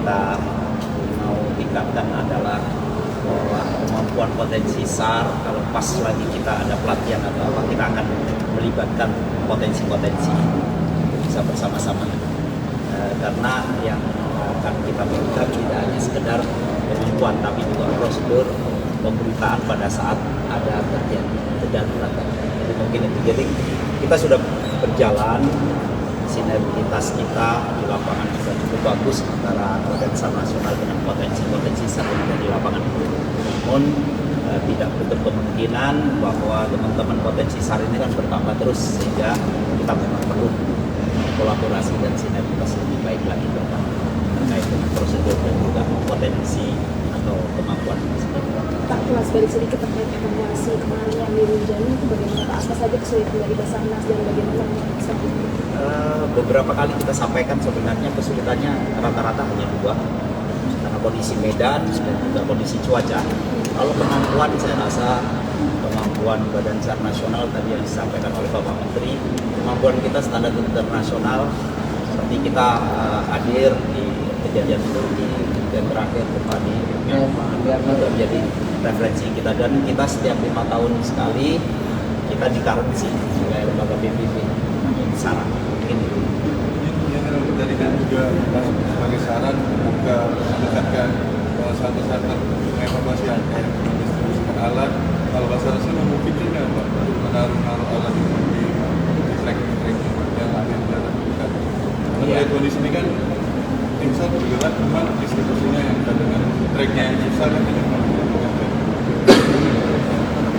kita mau tingkatkan adalah bahwa kemampuan potensi SAR, kalau pas lagi kita ada pelatihan atau apa, kita akan melibatkan potensi-potensi bisa bersama-sama. Karena yang akan kita berikan tidak hanya sekedar kemampuan, tapi juga prosedur pemberitaan pada saat ada terjadi kedaruratan. Jadi mungkin itu. Jadi kita sudah berjalan, sinergitas kita di lapangan juga cukup bagus antara Badan SAR nasional dengan potensi-potensi SAR yang ada di lapangan. Namun tidak betul kemungkinan bahwa teman-teman potensi SAR ini kan bertambah terus, sehingga kita memang perlu kolaborasi dan sinergitas lebih baik lagi terkait dengan prosedur dan juga potensi atau kemampuan tersebut. Pak, Mas balik sedikit terkait evaluasi kemarin yang di Rinjani itu bagaimana Pak? Apa saja kesulitan dari Basarnas dan bagaimana bisa beberapa kali kita sampaikan sebenarnya kesulitannya rata-rata hanya dua, karena kondisi medan dan juga kondisi cuaca. Kalau kemampuan, saya rasa kemampuan Badan SAR nasional tadi yang disampaikan oleh Bapak Menteri, kemampuan kita standar internasional, seperti kita hadir di kejadian Turki dan terakhir kembali yang menjadi referensi kita, dan kita setiap 5 tahun sekali kita dikarensi oleh lembaga PBB SAR. Ini tadi kan juga sebagai saran membuka mendekatkan satu-satu evaluasi angka yang mendistribusikan alat. Kalau Basarnas memungkinkan nggak Pak menaruh alat itu di track yang akhirnya terbuka. Melihat kondisi ini kan tim SAR bergerak, memang distribusinya yang dengan tracknya yang susah kan dengan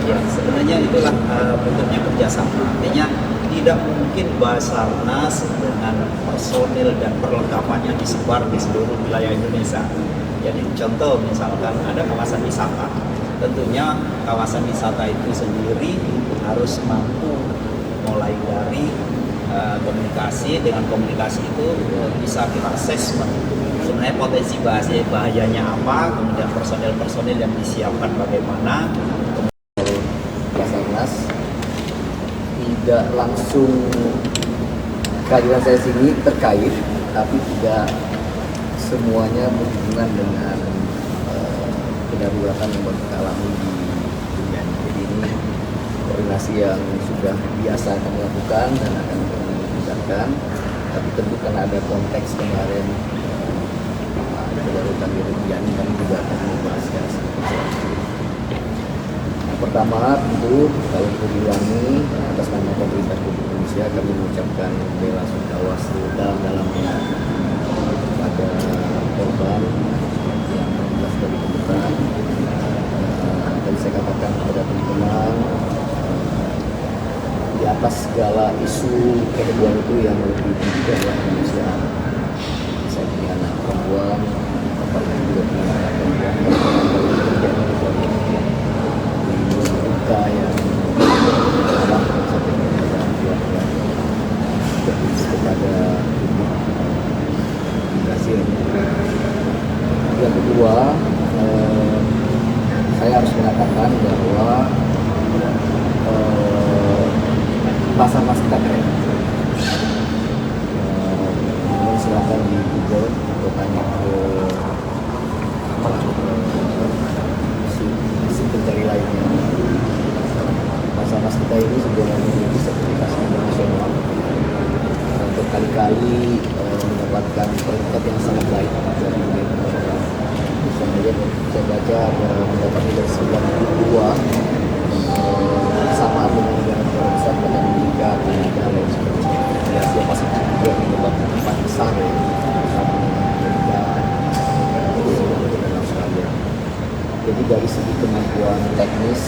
ya, sebenarnya itulah bentuknya kerjasama. Artinya tidak mungkin Basarnas dengan personil dan perlengkapannya disebar di seluruh wilayah Indonesia. Jadi contoh misalkan ada kawasan wisata, tentunya kawasan wisata itu sendiri harus mampu mulai dari komunikasi. Dengan komunikasi itu bisa kita assessment sebenarnya potensi bahayanya apa, kemudian personil-personil yang disiapkan bagaimana. Basarnas tidak langsung kehadiran saya sini terkait, tapi tidak semuanya berhubungan dengan kedaruratan yang baru kita alami di dunia. Jadi ini koordinasi yang sudah biasa kami lakukan dan akan kami tingkatkan, tapi tentu karena ada konteks kemarin kedaruratan di dunia ini, kami juga akan membahas secara spesifik. Pertama, tentu kalau diulangi atas nama pemerintah Republik Indonesia, kami mengucapkan bela sungkawa sedalam-dalamnya kepada korban yang terjelas dari kebakaran. Tadi saya katakan kepada teman-teman, di atas segala isu kehebohan itu yang lebih tinggi adalah kemanusiaan. Saya punya anak perempuan, bapaknya juga punya anak perempuan, yang dalam satu keluarga kepada imigrasi. Yang kedua, saya harus mengatakan bahwa Basarnas kita keren. Silakan di Google atau tanya ke si pencari lainnya. Basarnas kita ini sudah memiliki sertifikasi internasional, berkali-kali mendapatkan peringkat yang sangat baik dari dunia internasional. Misalnya saya baca mendapat nilai 92 sama dengan negara besar pada Amerika, Kanada, dan sebagainya. Di Asia Pasifik juga menyebabkan 4 besar ya, sama dengan Amerika, dan Australia. Jadi dari segi kemampuan teknis,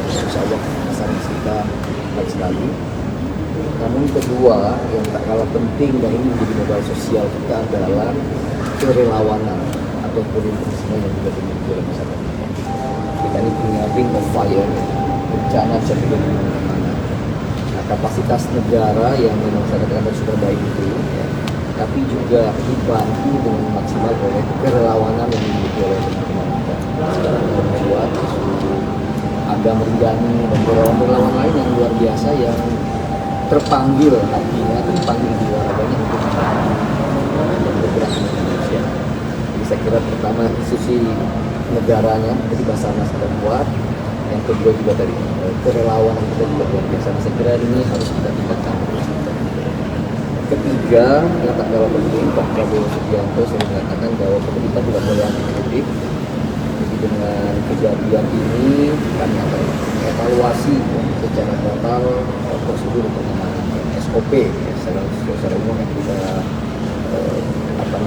insya Allah Basarnas kita baik sekali. Namun kedua yang tak kalah penting dan ini menjadi modal sosial kita adalah kerelawanan atau volunteerisme yang juga dimiliki oleh masyarakat. Kita ini punya ring of fire, bencana bisa terjadi di mana-mana. Nah, kapasitas negara yang memang saya katakan sudah baik itu, ya, tapi juga dibantu dengan maksimal oleh kerelawanan yang dimiliki oleh teman-teman kita. Sekarang yang membuat agama Rinjani dan relawan lain yang luar biasa yang terpanggil hatinya, terpanggil jiwa raganya untuk bergerak di Indonesia. Jadi saya kira pertama institusi negaranya, jadi Basarnas kita kuat. Yang kedua juga dari kerelawanan kita juga luar biasa. Saya kira ini harus kita tingkatkan. Ketiga, yang tak kalah penting, Pak Prabowo Subianto sering mengatakan bahwa pemerintah tidak boleh anti-kritik. Jadi dengan kejadian ini kami akan evaluasi secara total prosedur penanganan SOP ya, secara umum yang kita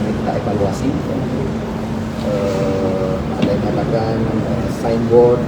kita evaluasi. Ada yang mengatakan signboard